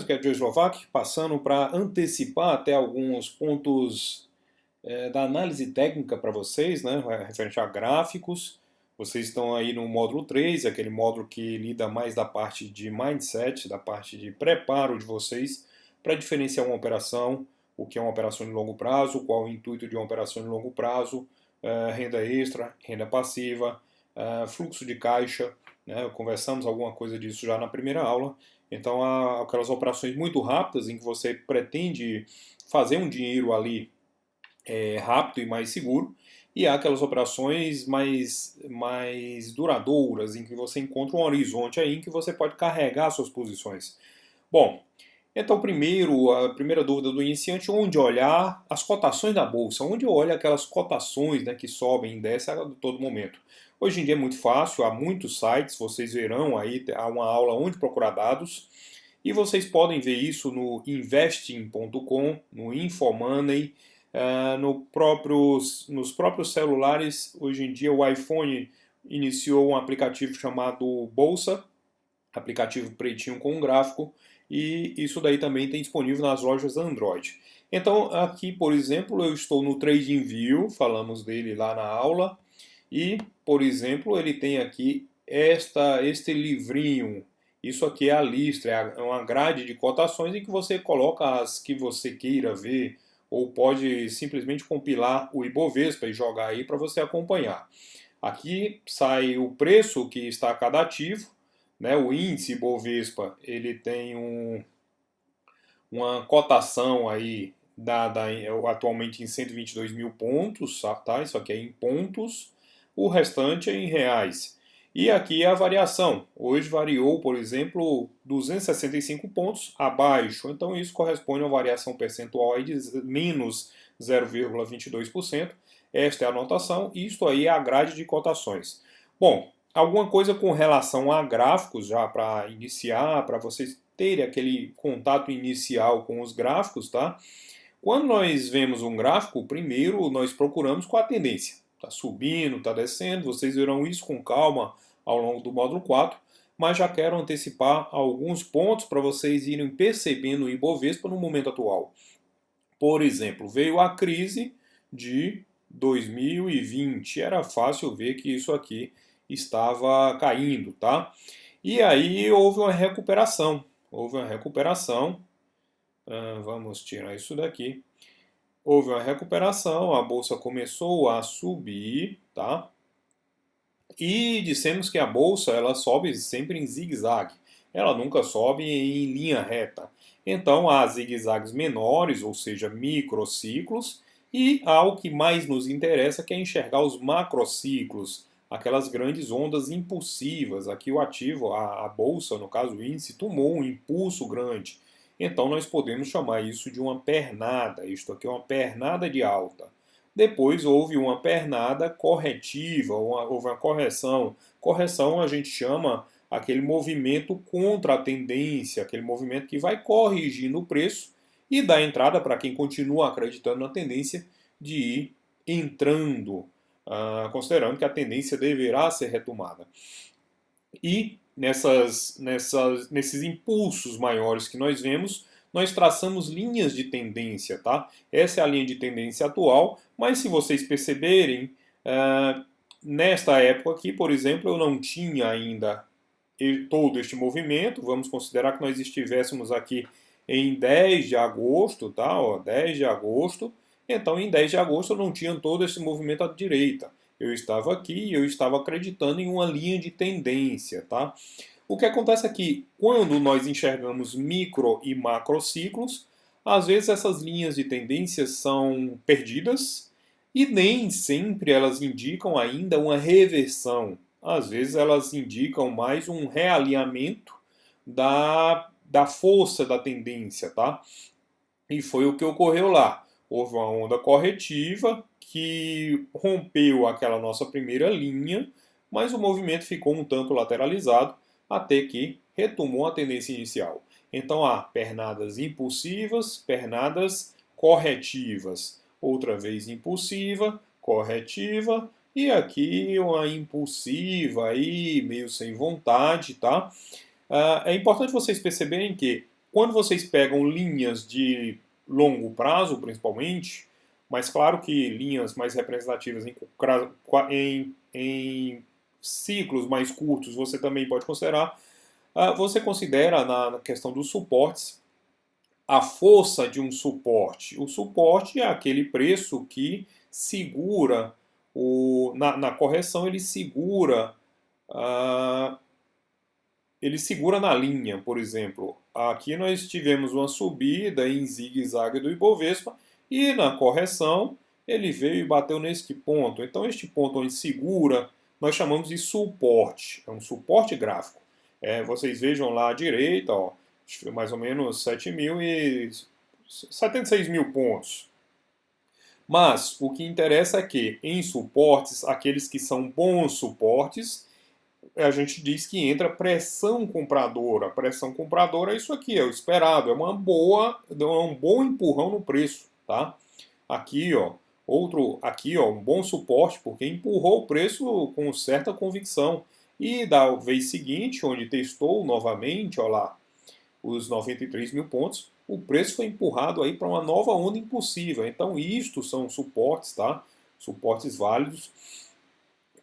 Que é Joe Slovak, passando para antecipar até alguns pontos da análise técnica para vocês, né, referente a gráficos. Vocês estão aí no módulo 3, aquele módulo que lida mais da parte de mindset, da parte de preparo de vocês para diferenciar uma operação, o que é uma operação de longo prazo, qual o intuito de uma operação de longo prazo, renda extra, renda passiva, fluxo de caixa, né, conversamos alguma coisa disso já na primeira aula. Então, há aquelas operações muito rápidas em que você pretende fazer um dinheiro ali rápido e mais seguro, e há aquelas operações mais duradouras, em que você encontra um horizonte aí em que você pode carregar suas posições. Bom, então primeiro, a primeira dúvida do iniciante, onde olhar as cotações da bolsa, onde olha aquelas cotações, né, que sobem e descem a todo momento. Hoje em dia é muito fácil, há muitos sites, vocês verão aí, há uma aula onde procurar dados, e vocês podem ver isso no investing.com, no Infomoney, nos próprios celulares. Hoje em dia o iPhone iniciou um aplicativo chamado Bolsa, aplicativo pretinho com um gráfico, e isso daí também tem disponível nas lojas Android. Então aqui, por exemplo, eu estou no TradingView, falamos dele lá na aula, e, por exemplo, ele tem aqui este livrinho. Isso aqui é a lista, é uma grade de cotações em que você coloca as que você queira ver, ou pode simplesmente compilar o Ibovespa e jogar aí para você acompanhar. Aqui sai o preço que está a cada ativo, né? O índice Ibovespa, ele tem uma cotação aí dada atualmente em 122 mil pontos, tá? Isso aqui é em pontos, o restante é em reais. E aqui é a variação. Hoje variou, por exemplo, 265 pontos abaixo. Então isso corresponde a uma variação percentual aí de menos 0,22%. Esta é a anotação. Isto aí é a grade de cotações. Bom, alguma coisa com relação a gráficos já para iniciar, para vocês terem aquele contato inicial com os gráficos, tá? Quando nós vemos um gráfico, primeiro nós procuramos com a tendência. Está subindo, está descendo, vocês verão isso com calma ao longo do módulo 4, mas já quero antecipar alguns pontos para vocês irem percebendo o Ibovespa no momento atual. Por exemplo, veio a crise de 2020, era fácil ver que isso aqui estava caindo, tá? E aí houve uma recuperação, vamos tirar isso daqui. Houve uma recuperação, a bolsa começou a subir, tá? E dissemos que a bolsa ela sobe sempre em zigue-zague. Ela nunca sobe em linha reta. Então há zigue-zagues menores, ou seja, microciclos, e há o que mais nos interessa, que é enxergar os macrociclos, aquelas grandes ondas impulsivas. Aqui o ativo, a bolsa, no caso o índice, tomou um impulso grande. Então nós podemos chamar isso de uma pernada. Isto aqui é uma pernada de alta. Depois houve uma pernada corretiva, houve uma correção. Correção a gente chama aquele movimento contra a tendência, aquele movimento que vai corrigindo o preço e dá entrada para quem continua acreditando na tendência de ir entrando, considerando que a tendência deverá ser retomada. E nesses impulsos maiores que nós vemos, nós traçamos linhas de tendência, tá? Essa é a linha de tendência atual, mas se vocês perceberem, nesta época aqui, por exemplo, eu não tinha ainda todo este movimento. Vamos considerar que nós estivéssemos aqui em 10 de agosto, tá? Ó, 10 de agosto. Então, em 10 de agosto eu não tinha todo esse movimento à direita. Eu estava aqui e eu estava acreditando em uma linha de tendência, tá? O que acontece é que quando nós enxergamos micro e macro ciclos, às vezes essas linhas de tendência são perdidas e nem sempre elas indicam ainda uma reversão. Às vezes elas indicam mais um realinhamento da força da tendência, tá? E foi o que ocorreu lá. Houve uma onda corretiva que rompeu aquela nossa primeira linha, mas o movimento ficou um tanto lateralizado até que retomou a tendência inicial. Então há pernadas impulsivas, pernadas corretivas. Outra vez impulsiva, corretiva, e aqui uma impulsiva aí, meio sem vontade, tá? É importante vocês perceberem que quando vocês pegam linhas de longo prazo, principalmente, mas claro que linhas mais representativas em ciclos mais curtos você também pode considerar, você considera na questão dos suportes a força de um suporte. O suporte é aquele preço que segura, na correção ah, ele segura na linha, por exemplo. Aqui nós tivemos uma subida em zigue-zague do Ibovespa e na correção ele veio e bateu neste ponto. Então este ponto onde segura, nós chamamos de suporte. É um suporte gráfico. Vocês vejam lá à direita, ó, mais ou menos 76 mil pontos. Mas o que interessa é que em suportes, aqueles que são bons suportes, a gente diz que entra pressão compradora. Pressão compradora é isso aqui, é o esperado, é um bom empurrão no preço, tá? Aqui, ó, um bom suporte, porque empurrou o preço com certa convicção. E da vez seguinte, onde testou novamente, ó lá, os 93 mil pontos, o preço foi empurrado aí para uma nova onda impulsiva. Então, isto são suportes, tá? Suportes válidos.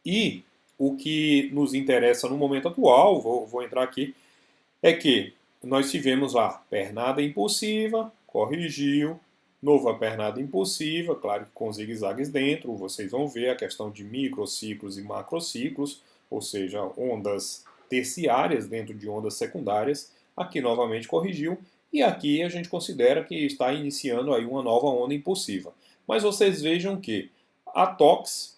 E o que nos interessa no momento atual, vou entrar aqui, é que nós tivemos lá pernada impulsiva, corrigiu, nova pernada impulsiva, claro que com zigue-zagues dentro, vocês vão ver a questão de microciclos e macrociclos, ou seja, ondas terciárias dentro de ondas secundárias. Aqui novamente corrigiu, e aqui a gente considera que está iniciando aí uma nova onda impulsiva. Mas vocês vejam que a TOX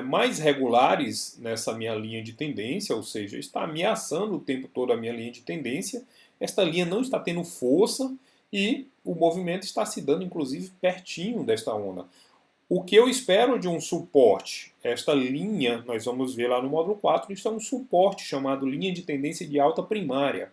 mais regulares nessa minha linha de tendência, ou seja, está ameaçando o tempo todo a minha linha de tendência. Esta linha não está tendo força e o movimento está se dando, inclusive, pertinho desta onda. O que eu espero de um suporte? Esta linha, nós vamos ver lá no módulo 4, isso é um suporte chamado linha de tendência de alta primária.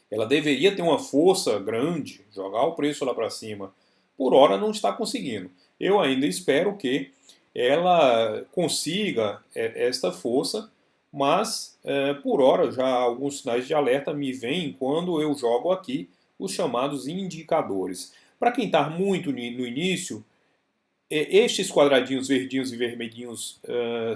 Ela deveria ter uma força grande, jogar o preço lá para cima. Por hora não está conseguindo. Eu ainda espero que ela consiga esta força, mas por hora já alguns sinais de alerta me vêm quando eu jogo aqui os chamados indicadores. Para quem está muito no início, estes quadradinhos verdinhos e vermelhinhos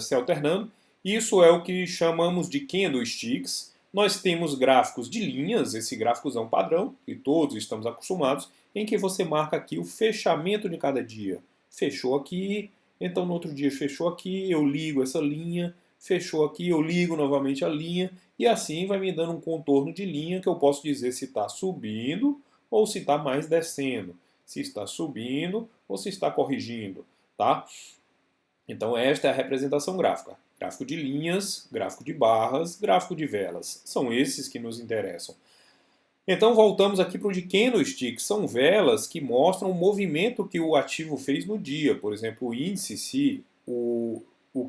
se alternando, isso é o que chamamos de candlesticks. Nós temos gráficos de linhas, esse gráfico é um padrão, que todos estamos acostumados, em que você marca aqui o fechamento de cada dia. Fechou aqui, então no outro dia fechou aqui, eu ligo essa linha, fechou aqui, eu ligo novamente a linha, e assim vai me dando um contorno de linha que eu posso dizer se está subindo ou se está mais descendo. Se está subindo ou se está corrigindo, tá? Então esta é a representação gráfica. Gráfico de linhas, gráfico de barras, gráfico de velas. São esses que nos interessam. Então voltamos aqui para o de candlestick. São velas que mostram o movimento que o ativo fez no dia. Por exemplo, o índice, se o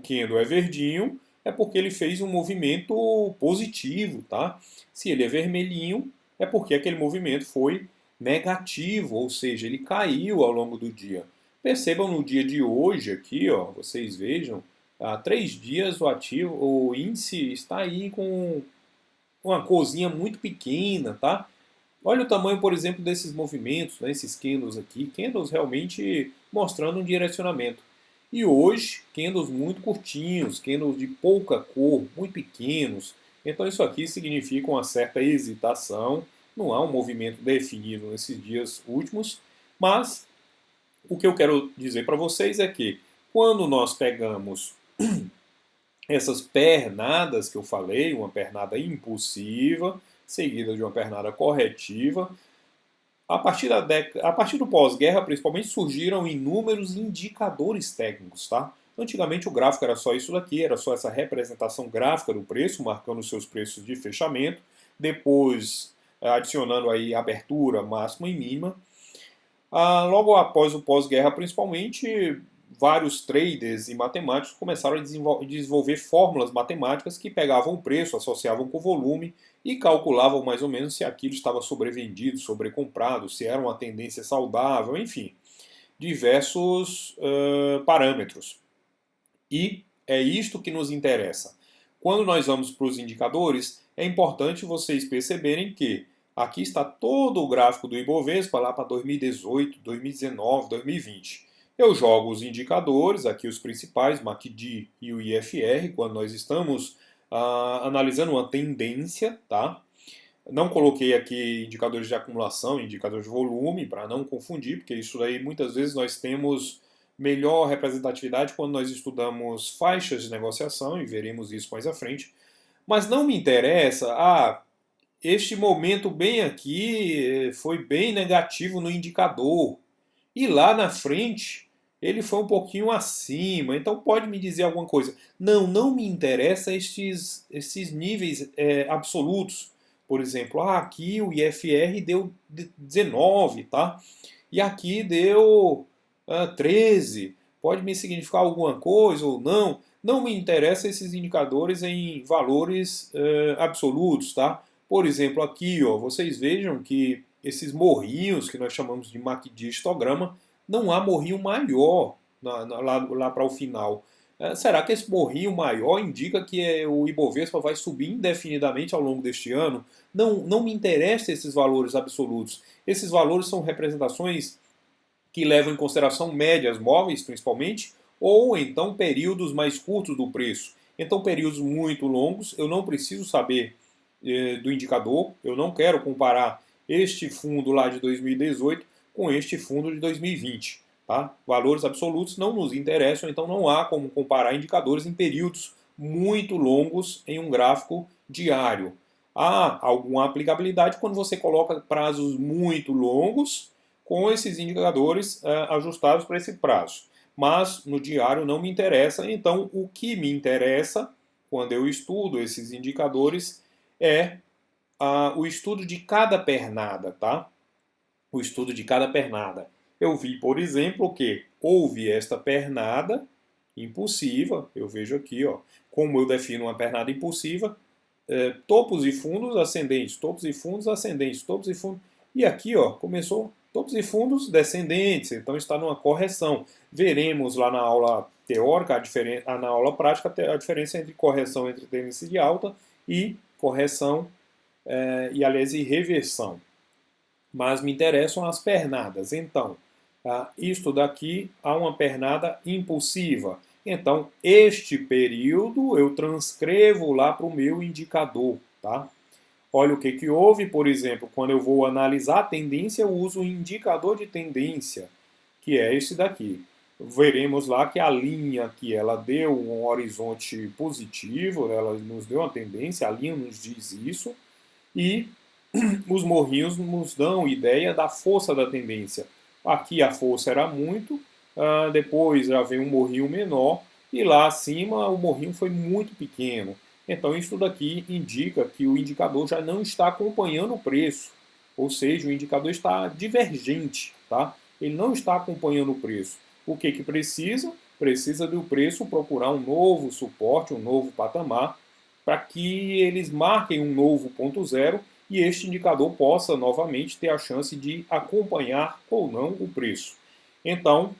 candle é verdinho, é porque ele fez um movimento positivo, tá? Se ele é vermelhinho, é porque aquele movimento foi negativo, ou seja, ele caiu ao longo do dia. Percebam no dia de hoje aqui, ó, vocês vejam, há 3 dias o índice está aí com uma corzinha muito pequena, tá? Olha o tamanho, por exemplo, desses movimentos, né, esses candles aqui, candles realmente mostrando um direcionamento. E hoje, candles muito curtinhos, candles de pouca cor, muito pequenos. Então isso aqui significa uma certa hesitação, não há um movimento definido nesses dias últimos, mas o que eu quero dizer para vocês é que quando nós pegamos essas pernadas que eu falei, uma pernada impulsiva, seguida de uma pernada corretiva, a partir do pós-guerra, principalmente, surgiram inúmeros indicadores técnicos, tá? Antigamente o gráfico era só isso daqui, era só essa representação gráfica do preço, marcando os seus preços de fechamento, depois adicionando aí abertura máxima e mínima. Logo após o pós-guerra, principalmente, vários traders e matemáticos começaram a desenvolver fórmulas matemáticas que pegavam o preço, associavam com o volume e calculavam mais ou menos se aquilo estava sobrevendido, sobrecomprado, se era uma tendência saudável, enfim, diversos parâmetros. E é isto que nos interessa. Quando nós vamos para os indicadores, é importante vocês perceberem que Aqui está todo o gráfico do Ibovespa lá para 2018, 2019, 2020. Eu jogo os indicadores, aqui os principais, MACD e o IFR, quando nós estamos analisando uma tendência, tá? Não coloquei aqui indicadores de acumulação, indicadores de volume, para não confundir, porque isso aí muitas vezes nós temos melhor representatividade quando nós estudamos faixas de negociação, e veremos isso mais à frente. Mas não me interessa, este momento bem aqui foi bem negativo no indicador. E lá na frente ele foi um pouquinho acima. Então pode me dizer alguma coisa. Não, não me interessa esses níveis absolutos. Por exemplo, aqui o IFR deu 19, tá? E aqui deu 13. Pode me significar alguma coisa ou não? Não me interessa esses indicadores em valores absolutos, tá? Por exemplo, aqui, ó, vocês vejam que esses morrinhos que nós chamamos de MACD histograma, não há morrinho maior lá para o final. Será que esse morrinho maior indica que o Ibovespa vai subir indefinidamente ao longo deste ano? Não, não me interessam esses valores absolutos. Esses valores são representações que levam em consideração médias móveis, principalmente, ou então períodos mais curtos do preço. Então, períodos muito longos, eu não preciso saber do indicador, eu não quero comparar este fundo lá de 2018 com este fundo de 2020. Tá? Valores absolutos não nos interessam, então não há como comparar indicadores em períodos muito longos em um gráfico diário. Há alguma aplicabilidade quando você coloca prazos muito longos com esses indicadores ajustados para esse prazo. Mas no diário não me interessa, então o que me interessa quando eu estudo esses indicadores é o estudo de cada pernada, tá? O estudo de cada pernada. Eu vi, por exemplo, que houve esta pernada impulsiva, eu vejo aqui, ó, como eu defino uma pernada impulsiva, topos e fundos ascendentes, topos e fundos ascendentes, topos e fundos. E aqui, ó, começou topos e fundos descendentes, então está numa correção. Veremos lá na aula teórica, na aula prática, a diferença entre correção entre tendência de alta e correção e reversão. Mas me interessam as pernadas. Então, isto daqui há uma pernada impulsiva. Então, este período eu transcrevo lá para o meu indicador, tá? Olha o que houve, por exemplo, quando eu vou analisar a tendência, eu uso o indicador de tendência, que é esse daqui. Veremos lá que a linha aqui, ela deu um horizonte positivo, ela nos deu uma tendência, a linha nos diz isso, e os morrinhos nos dão ideia da força da tendência. Aqui a força era muito, depois já veio um morrinho menor, e lá acima o morrinho foi muito pequeno. Então isso daqui indica que o indicador já não está acompanhando o preço, ou seja, o indicador está divergente, tá? Ele não está acompanhando o preço. O que precisa? Precisa do preço procurar um novo suporte, um novo patamar, para que eles marquem um novo ponto zero e este indicador possa novamente ter a chance de acompanhar ou não o preço. Então,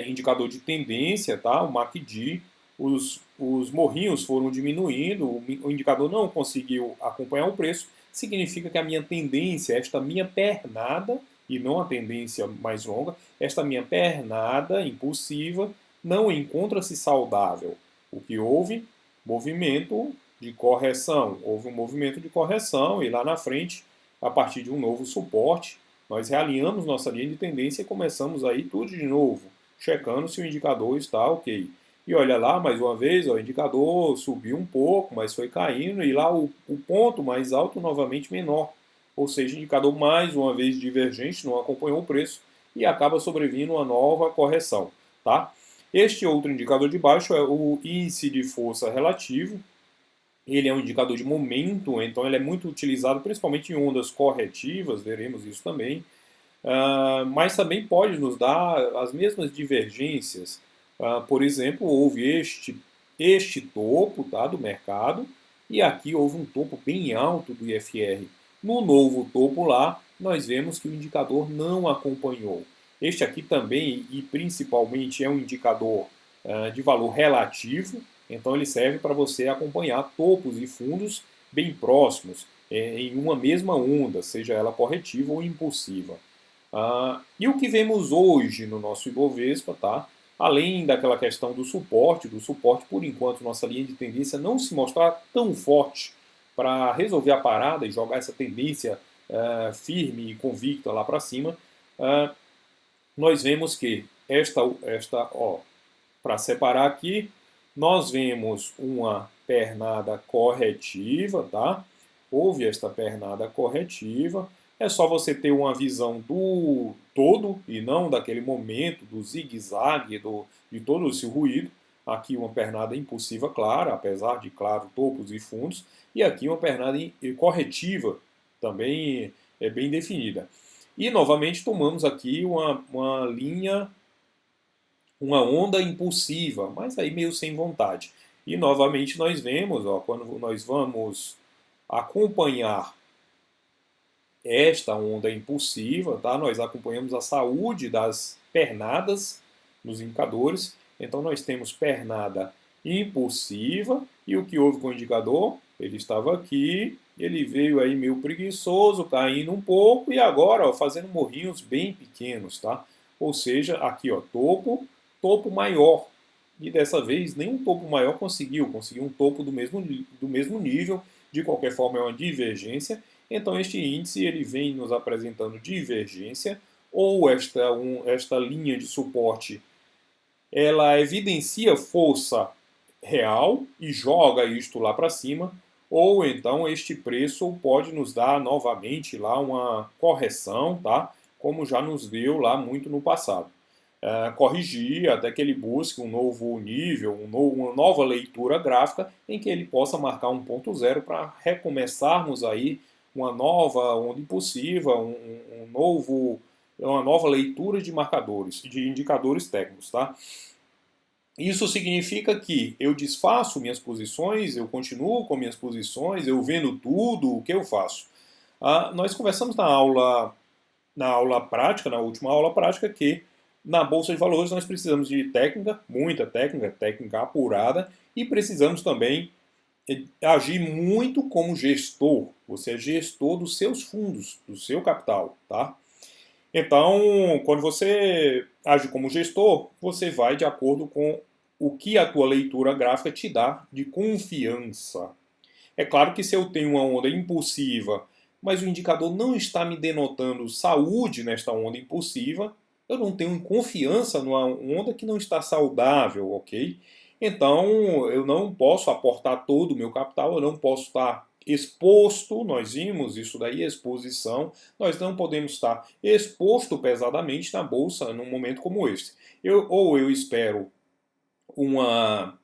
indicador de tendência, tá? O MACD, os morrinhos foram diminuindo, o indicador não conseguiu acompanhar o preço, significa que a minha tendência, esta minha pernada, e não a tendência mais longa, esta minha pernada impulsiva não encontra-se saudável. O que houve? Movimento de correção. Houve um movimento de correção e lá na frente, a partir de um novo suporte, nós realinhamos nossa linha de tendência e começamos aí tudo de novo, checando se o indicador está ok. E olha lá, mais uma vez, ó, o indicador subiu um pouco, mas foi caindo, e lá o ponto mais alto novamente menor. Ou seja, o indicador mais uma vez divergente, não acompanhou o preço, e acaba sobrevindo uma nova correção. Tá? Este outro indicador de baixo é o índice de força relativo. Ele é um indicador de momento, então ele é muito utilizado principalmente em ondas corretivas, veremos isso também. Mas também pode nos dar as mesmas divergências. Por exemplo, houve este topo, tá, do mercado, e aqui houve um topo bem alto do IFR. No novo topo lá, nós vemos que o indicador não acompanhou. Este aqui também e principalmente é um indicador de valor relativo, então ele serve para você acompanhar topos e fundos bem próximos. em uma mesma onda, seja ela corretiva ou impulsiva. E o que vemos hoje no nosso Ibovespa, tá? Além daquela questão do suporte, por enquanto, nossa linha de tendência não se mostrar tão forte para resolver a parada e jogar essa tendência firme e convicta lá para cima, nós vemos que para separar aqui, nós vemos uma pernada corretiva, tá? Houve esta pernada corretiva. É só você ter uma visão do todo e não daquele momento do zigue-zague, de todo esse ruído. Aqui uma pernada impulsiva clara, apesar de, claro, topos e fundos. E aqui uma pernada corretiva, também é bem definida. E novamente tomamos aqui uma linha, uma onda impulsiva, mas aí meio sem vontade. E novamente nós vemos, ó, quando nós vamos acompanhar esta onda impulsiva, tá? Nós acompanhamos a saúde das pernadas nos indicadores. Então nós temos pernada impulsiva e o que houve com o indicador? Ele estava aqui, ele veio aí meio preguiçoso, caindo um pouco e agora ó, fazendo morrinhos bem pequenos, tá? Ou seja, aqui ó, topo maior. E dessa vez nem um topo maior conseguiu um topo do mesmo nível. De qualquer forma é uma divergência. Então este índice ele vem nos apresentando divergência ou esta linha de suporte ela evidencia força real e joga isto lá para cima, ou então este preço pode nos dar novamente lá uma correção, tá? Como já nos deu lá muito no passado. Corrigir até que ele busque um novo nível, uma nova leitura gráfica em que ele possa marcar um ponto zero para recomeçarmos aí uma nova onda impulsiva, uma nova leitura de marcadores, de indicadores técnicos, tá? Isso significa que eu desfaço minhas posições, eu continuo com minhas posições, eu vendo tudo, o que eu faço? Nós conversamos na aula prática, na última aula prática, que na Bolsa de Valores nós precisamos de técnica, muita técnica, técnica apurada, e precisamos também agir muito como gestor. Você é gestor dos seus fundos, do seu capital, tá? Então, quando você age como gestor, você vai de acordo com o que a tua leitura gráfica te dá de confiança. É claro que se eu tenho uma onda impulsiva, mas o indicador não está me denotando saúde nesta onda impulsiva, eu não tenho confiança numa onda que não está saudável, ok? Então, eu não posso aportar todo o meu capital, eu não posso estar exposto, nós vimos isso daí, exposição, nós não podemos estar exposto pesadamente na bolsa num momento como este. Ou eu espero uma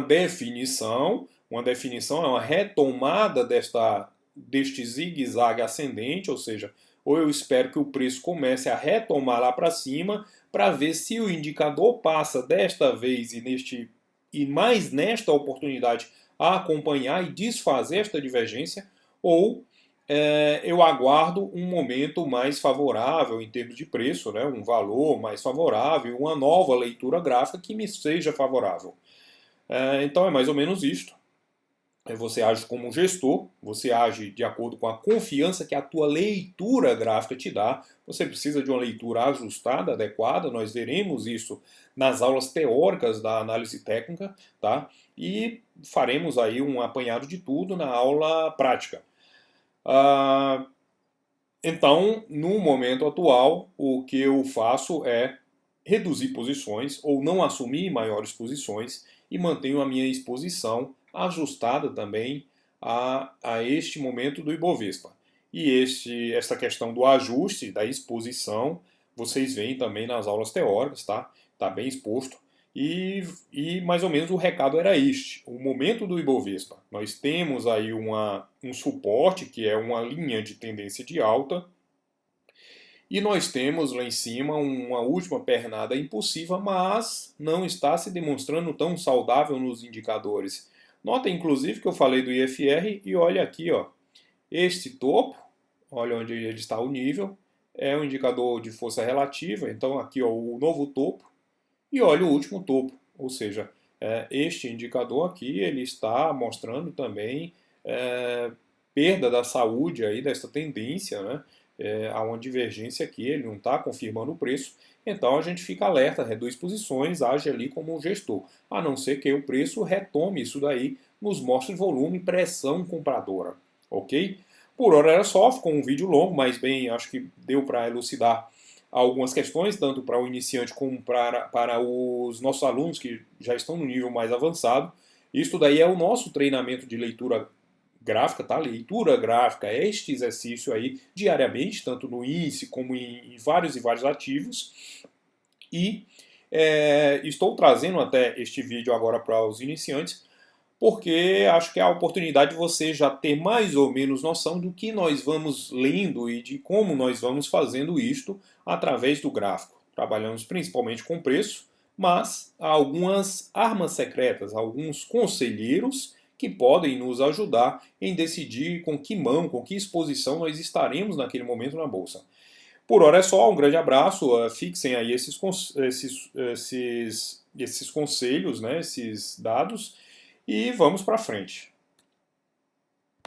definição é uma retomada deste zigue-zague ascendente, ou seja, ou eu espero que o preço comece a retomar lá para cima para ver se o indicador passa desta vez e mais nesta oportunidade a acompanhar e desfazer esta divergência, ou eu aguardo um momento mais favorável em termos de preço, né, um valor mais favorável, uma nova leitura gráfica que me seja favorável. Então é mais ou menos isto. Você age como um gestor, você age de acordo com a confiança que a tua leitura gráfica te dá. Você precisa de uma leitura ajustada, adequada. Nós veremos isso nas aulas teóricas da análise técnica, tá? E faremos aí um apanhado de tudo na aula prática. Então, no momento atual, o que eu faço é reduzir posições ou não assumir maiores posições e mantenho a minha exposição ajustada também a este momento do Ibovespa. E essa questão do ajuste, da exposição, vocês veem também nas aulas teóricas, tá? Está bem exposto. E mais ou menos o recado era este. O momento do Ibovespa. Nós temos aí um suporte, que é uma linha de tendência de alta, e nós temos lá em cima uma última pernada impulsiva, mas não está se demonstrando tão saudável nos indicadores. Nota inclusive que eu falei do IFR e olha aqui, ó, este topo, olha onde ele está o nível, é um indicador de força relativa, então aqui ó, o novo topo, e olha o último topo, ou seja, este indicador aqui ele está mostrando também perda da saúde aí dessa tendência, né? Há uma divergência aqui, ele não está confirmando o preço, então a gente fica alerta, reduz posições, age ali como um gestor, a não ser que o preço retome isso daí, nos mostre volume, pressão compradora, ok? Por hora era só, ficou um vídeo longo, mas bem, acho que deu para elucidar algumas questões, tanto para o iniciante como para os nossos alunos que já estão no nível mais avançado. Isso daí é o nosso treinamento de leitura gráfica, tá? Leitura gráfica é este exercício aí diariamente, tanto no índice como em vários e vários ativos. E estou trazendo até este vídeo agora para os iniciantes, porque acho que é a oportunidade de você já ter mais ou menos noção do que nós vamos lendo e de como nós vamos fazendo isto através do gráfico. Trabalhamos principalmente com preço, mas há algumas armas secretas, alguns conselheiros que podem nos ajudar em decidir com que mão, com que exposição nós estaremos naquele momento na bolsa. Por hora é só, um grande abraço, fixem aí esses conselhos, né, esses dados, e vamos para frente.